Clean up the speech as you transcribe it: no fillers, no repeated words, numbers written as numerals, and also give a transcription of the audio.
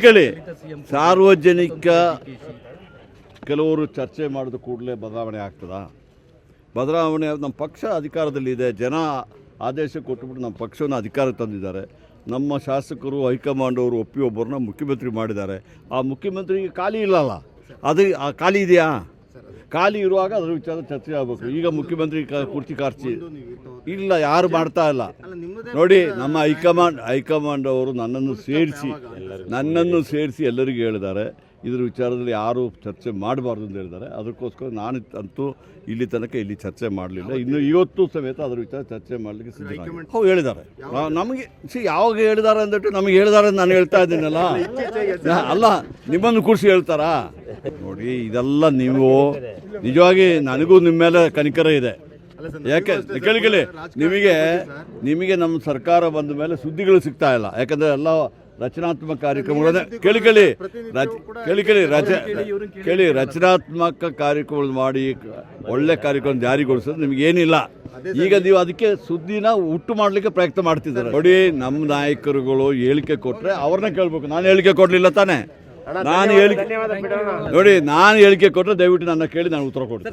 ಕೇಳಿ ಸಾರ್ವಜನಿಕ ಕೆಲವರು ಚರ್ಚೆ ಮಾಡಿದ ಕೂಡಲೇ ಬದಲಾವಣೆ ಆಗ್ತದಾ? ಬದಲಾವಣೆ ನಮ್ಮ ಪಕ್ಷ ಅಧಿಕಾರದಲ್ಲಿದೆ, ಜನ ಆದೇಶ ಕೊಟ್ಟುಬಿಟ್ಟು ನಮ್ಮ ಪಕ್ಷವನ್ನು ಅಧಿಕಾರಕ್ಕೆ ತಂದಿದ್ದಾರೆ. ನಮ್ಮ ಶಾಸಕರು ಹೈಕಮಾಂಡ್ ಅವರು ಒಪ್ಪಿ ಒಬ್ಬರನ್ನ ಮುಖ್ಯಮಂತ್ರಿ ಮಾಡಿದ್ದಾರೆ. ಆ ಮುಖ್ಯಮಂತ್ರಿಗೆ ಖಾಲಿ ಇಲ್ಲಲ್ಲ, ಅದು ಖಾಲಿ ಇದೆಯಾ? ಖಾಲಿ ಇರುವಾಗ ಅದ್ರ ವಿಚಾರ ಚರ್ಚೆ ಆಗಬೇಕು. ಈಗ ಮುಖ್ಯಮಂತ್ರಿ ಕುರ್ಚಿ ಕಾರ್ಚಿ ಇಲ್ಲ, ಯಾರು ಮಾಡ್ತಾ ಇಲ್ಲ. ನೋಡಿ, ನಮ್ಮ ಹೈಕಮಾಂಡ್ ಅವರು ನನ್ನನ್ನು ಸೇರಿಸಿ ಎಲ್ಲರಿಗೂ ಹೇಳಿದ್ದಾರೆ, ಇದ್ರ ವಿಚಾರದಲ್ಲಿ ಯಾರು ಚರ್ಚೆ ಮಾಡಬಾರ್ದು ಅಂತ ಹೇಳಿದ್ದಾರೆ. ಅದಕ್ಕೋಸ್ಕರ ನಾನು ಅಂತೂ ಇಲ್ಲಿ ಚರ್ಚೆ ಮಾಡಲಿಲ್ಲ. ಇನ್ನು ಇವತ್ತು ಸಮೇತ ಅದರ ವಿಚಾರ ಚರ್ಚೆ ಮಾಡಲಿಕ್ಕೆ ಸಿದ್ಧರಾಗಿ ಅವ್ರು ಹೇಳಿದ್ದಾರೆ. ನಮಗೆ ಯಾವಾಗ ಹೇಳಿದ್ದಾರೆ ಅಂದ್ಬಿಟ್ಟು ನಮಗೆ ಹೇಳಿದ್ದಾರೆ ಅಂತ ನಾನು ಹೇಳ್ತಾ ಇದ್ದೀನಲ್ಲ. ಅಲ್ಲ, ನಿಮ್ಮನ್ನು ಕೂರಿಸಿ ಹೇಳ್ತಾರಾ? ನೋಡಿ, ಇದೆಲ್ಲ ನೀವು ನಿಜವಾಗಿ ನನಗೂ ನಿಮ್ಮ ಮೇಲೆ ಕನಿಕರ ಇದೆ. ಯಾಕೆ ಕೇಳಿ, ನಿಮಗೆ ನಮ್ಮ ಸರ್ಕಾರ ಬಂದ ಮೇಲೆ ಸುದ್ದಿಗಳು ಸಿಗ್ತಾ ಇಲ್ಲ. ಯಾಕಂದರೆ ಎಲ್ಲ ರಚನಾತ್ಮಕ ಕಾರ್ಯಕ್ರಮಗಳನ್ನ ಕೇಳಿ ರಚನಾತ್ಮಕ ಕಾರ್ಯಕ್ರಮಗಳು ಮಾಡಿ ಒಳ್ಳೆ ಕಾರ್ಯಕ್ರಮ ಜಾರಿಗೊಳಿಸೋದು ನಿಮಗೇನಿಲ್ಲ. ಈಗ ನೀವು ಅದಕ್ಕೆ ಸುದ್ದಿನ ಹುಟ್ಟು ಮಾಡಲಿಕ್ಕೆ ಪ್ರಯತ್ನ ಮಾಡ್ತಿದ್ದಾರೆ. ನೋಡಿ, ನಮ್ಮ ನಾಯಕರುಗಳು ಹೇಳಿಕೆ ಕೊಟ್ಟರೆ ಅವ್ರನ್ನ ಕೇಳಬೇಕು. ನಾನು ಹೇಳಿಕೆ ಕೊಡಲಿಲ್ಲ ತಾನೇ. ನಾನು ಹೇಳಿಕೆ ಕೊಟ್ಟರೆ ದಯವಿಟ್ಟು ನನ್ನ ಕೇಳಿ ನಾನು ಉತ್ತರ ಕೊಡ್ತೀನಿ.